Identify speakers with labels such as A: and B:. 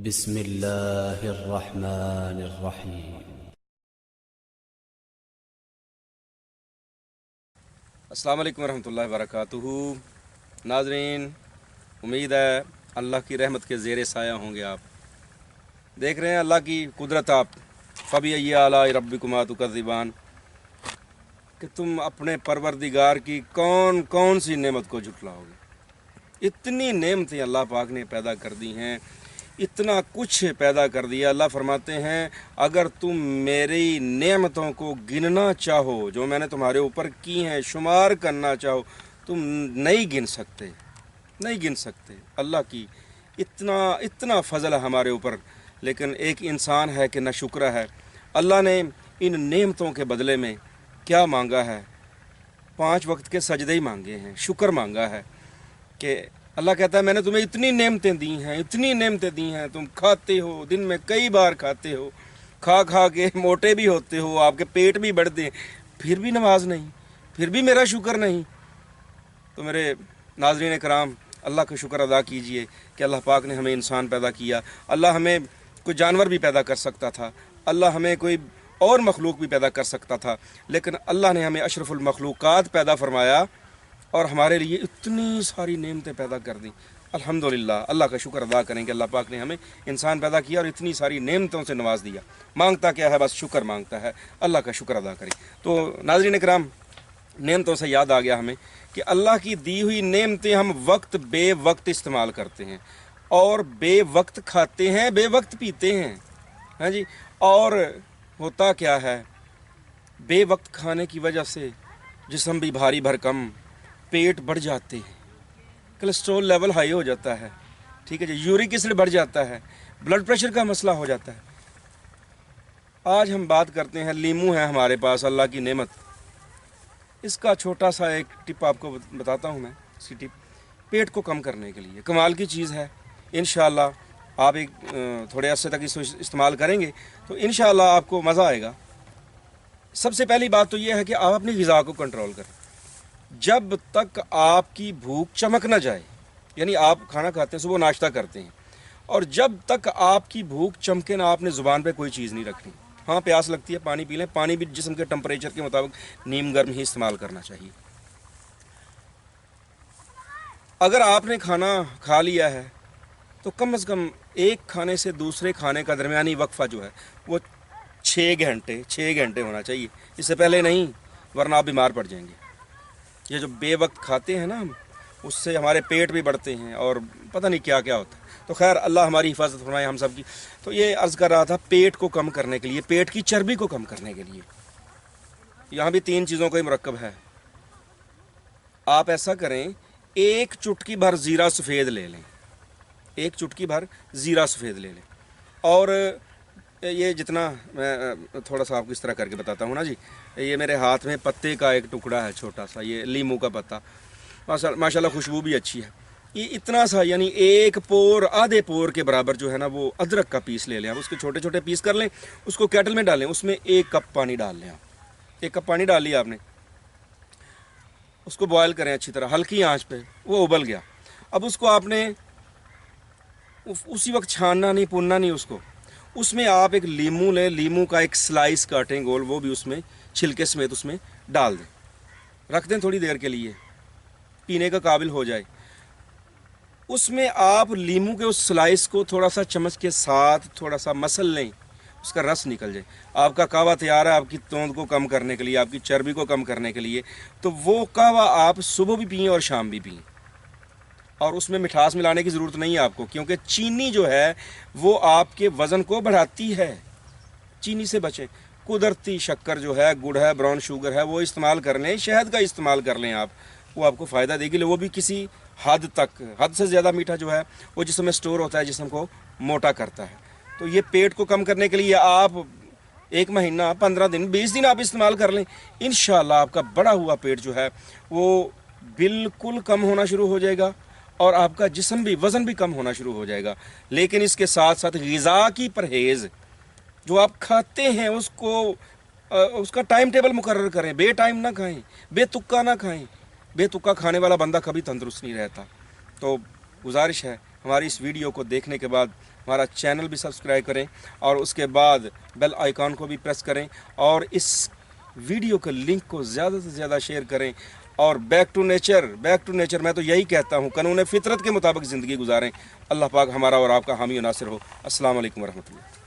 A: بسم اللہ الرحمن الرحیم۔
B: السلام علیکم ورحمۃ اللہ وبرکاتہ۔ ناظرین، امید ہے اللہ کی رحمت کے زیر سایہ ہوں گے۔ آپ دیکھ رہے ہیں اللہ کی قدرت، آپ فبأي آلاء ربكما تكذبان، کہ تم اپنے پروردگار کی کون کون سی نعمت کو جھٹلاؤ گے۔ اتنی نعمتیں اللہ پاک نے پیدا کر دی ہیں، اتنا کچھ پیدا کر دیا۔ اللہ فرماتے ہیں اگر تم میری نعمتوں کو گننا چاہو جو میں نے تمہارے اوپر کی ہیں، شمار کرنا چاہو، تم نہیں گن سکتے، نہیں گن سکتے۔ اللہ کی اتنا فضل ہے ہمارے اوپر، لیکن ایک انسان ہے کہ نہ شکر ہے۔ اللہ نے ان نعمتوں کے بدلے میں کیا مانگا ہے؟ 5 وقت کے سجدے ہی مانگے ہیں، شکر مانگا ہے کہ اللہ کہتا ہے میں نے تمہیں اتنی نعمتیں دی ہیں، اتنی نعمتیں دی ہیں، تم کھاتے ہو، دن میں کئی بار کھاتے ہو، کھا کھا کے موٹے بھی ہوتے ہو، آپ کے پیٹ بھی بڑھتے ہیں، پھر بھی نماز نہیں، پھر بھی میرا شکر نہیں۔ تو میرے ناظرین کرام، اللہ کا شکر ادا کیجئے کہ اللہ پاک نے ہمیں انسان پیدا کیا۔ اللہ ہمیں کوئی جانور بھی پیدا کر سکتا تھا، اللہ ہمیں کوئی اور مخلوق بھی پیدا کر سکتا تھا، لیکن اللہ نے ہمیں اشرف المخلوقات پیدا فرمایا اور ہمارے لیے اتنی ساری نعمتیں پیدا کر دیں۔ الحمدللہ، اللہ کا شکر ادا کریں کہ اللہ پاک نے ہمیں انسان پیدا کیا اور اتنی ساری نعمتوں سے نواز دیا۔ مانگتا کیا ہے؟ بس شکر مانگتا ہے۔ اللہ کا شکر ادا کریں۔ تو ناظرین کرام، نعمتوں سے یاد آ گیا ہمیں کہ اللہ کی دی ہوئی نعمتیں ہم وقت بے وقت استعمال کرتے ہیں، اور بے وقت کھاتے ہیں، بے وقت پیتے ہیں۔ ہاں جی، اور ہوتا کیا ہے؟ بے وقت کھانے کی وجہ سے جسم بھی بھاری بھرکم، پیٹ بڑھ جاتے ہیں، کولیسٹرول لیول ہائی ہو جاتا ہے، ٹھیک ہے جی، یورک ایسڈ بڑھ جاتا ہے، بلڈ پریشر کا مسئلہ ہو جاتا ہے۔ آج ہم بات کرتے ہیں، لیمو ہے ہمارے پاس، اللہ کی نعمت۔ اس کا چھوٹا سا ایک ٹپ آپ کو بتاتا ہوں میں، اسی ٹپ پیٹ کو کم کرنے کے لیے کمال کی چیز ہے۔ انشاءاللہ آپ ایک تھوڑے عرصے تک اس کو استعمال کریں گے تو انشاءاللہ آپ کو مزہ آئے گا۔ سب سے پہلی بات تو یہ ہے کہ آپ اپنی غذا کو کنٹرول کریں۔ جب تک آپ کی بھوک چمک نہ جائے، یعنی آپ کھانا کھاتے ہیں، صبح ناشتہ کرتے ہیں، اور جب تک آپ کی بھوک چمکے نہ، آپ نے زبان پہ کوئی چیز نہیں رکھنی۔ ہاں پیاس لگتی ہے، پانی پی لیں، پانی بھی جسم کے ٹمپریچر کے مطابق نیم گرم ہی استعمال کرنا چاہیے۔ اگر آپ نے کھانا کھا لیا ہے تو کم از کم ایک کھانے سے دوسرے کھانے کا درمیانی وقفہ جو ہے وہ 6 گھنٹے ہونا چاہیے، اس سے پہلے نہیں، ورنہ آپ بیمار پڑ جائیں گے۔ یہ جو بے وقت کھاتے ہیں نا ہم، اس سے ہمارے پیٹ بھی بڑھتے ہیں اور پتہ نہیں کیا کیا ہوتا ہے۔ تو خیر اللہ ہماری حفاظت فرمائے ہم سب کی۔ تو یہ عرض کر رہا تھا، پیٹ کو کم کرنے کے لیے، پیٹ کی چربی کو کم کرنے کے لیے یہاں بھی 3 چیزوں کا ہی مرکب ہے۔ آپ ایسا کریں، 1 چٹکی بھر زیرہ سفید لے لیں، 1 چٹکی بھر زیرہ سفید لے لیں، اور یہ جتنا میں تھوڑا سا آپ کو اس طرح کر کے بتاتا ہوں نا جی، یہ میرے ہاتھ میں پتے کا ایک ٹکڑا ہے چھوٹا سا، یہ لیمو کا پتا، ماشاءاللہ خوشبو بھی اچھی ہے۔ یہ اتنا سا، یعنی 1 پور، آدھے پور کے برابر جو ہے نا وہ ادرک کا پیس لے لیں آپ، اس کے چھوٹے چھوٹے پیس کر لیں، اس کو کیٹل میں ڈالیں، اس میں 1 کپ پانی ڈال لیں آپ، 1 کپ پانی ڈال لیا آپ نے، اس کو بوائل کریں اچھی طرح، ہلکی آنچ پہ، وہ ابل گیا۔ اب اس کو آپ نے اسی وقت چھاننا نہیں، پوننا نہیں اس کو، اس میں آپ ایک لیمو لیں، لیمو کا ایک سلائس کاٹیں گول، وہ بھی اس میں چھلکے سمیت اس میں ڈال دیں، رکھ دیں تھوڑی دیر کے لیے، پینے کا قابل ہو جائے۔ اس میں آپ لیمو کے اس سلائس کو تھوڑا سا چمچ کے ساتھ تھوڑا سا مسل لیں، اس کا رس نکل جائے، آپ کا قہوہ تیار ہے آپ کی توند کو کم کرنے کے لیے، آپ کی چربی کو کم کرنے کے لیے۔ تو وہ قہوہ آپ صبح بھی پئیں اور شام بھی پئیں، اور اس میں مٹھاس ملانے کی ضرورت نہیں ہے آپ کو، کیونکہ چینی جو ہے وہ آپ کے وزن کو بڑھاتی ہے۔ چینی سے بچیں، قدرتی شکر جو ہے، گڑ ہے، براؤن شوگر ہے، وہ استعمال کر لیں، شہد کا استعمال کر لیں آپ، وہ آپ کو فائدہ دے گی، وہ بھی کسی حد تک۔ حد سے زیادہ میٹھا جو ہے وہ جسم میں سٹور ہوتا ہے، جسم کو موٹا کرتا ہے۔ تو یہ پیٹ کو کم کرنے کے لیے آپ 1 مہینہ، 15 دن، 20 دن آپ استعمال کر لیں، انشاءاللہ آپ کا بڑا ہوا پیٹ جو ہے وہ بالکل کم ہونا شروع ہو جائے گا، اور آپ کا جسم بھی، وزن بھی کم ہونا شروع ہو جائے گا۔ لیکن اس کے ساتھ ساتھ غذا کی پرہیز، جو آپ کھاتے ہیں اس کا ٹائم ٹیبل مقرر کریں، بے ٹائم نہ کھائیں، بے تکا نہ کھائیں۔ بے تکا کھانے والا بندہ کبھی تندرست نہیں رہتا۔ تو گزارش ہے، ہماری اس ویڈیو کو دیکھنے کے بعد ہمارا چینل بھی سبسکرائب کریں اور اس کے بعد بیل آئیکن کو بھی پریس کریں اور اس ویڈیو کے لنک کو زیادہ سے زیادہ شیئر کریں اور بیک ٹو نیچر میں تو یہی کہتا ہوں، قانون فطرت کے مطابق زندگی گزاریں۔ اللہ پاک ہمارا اور آپ کا حامی و ناصر ہو۔ السلام علیکم ورحمۃ اللہ۔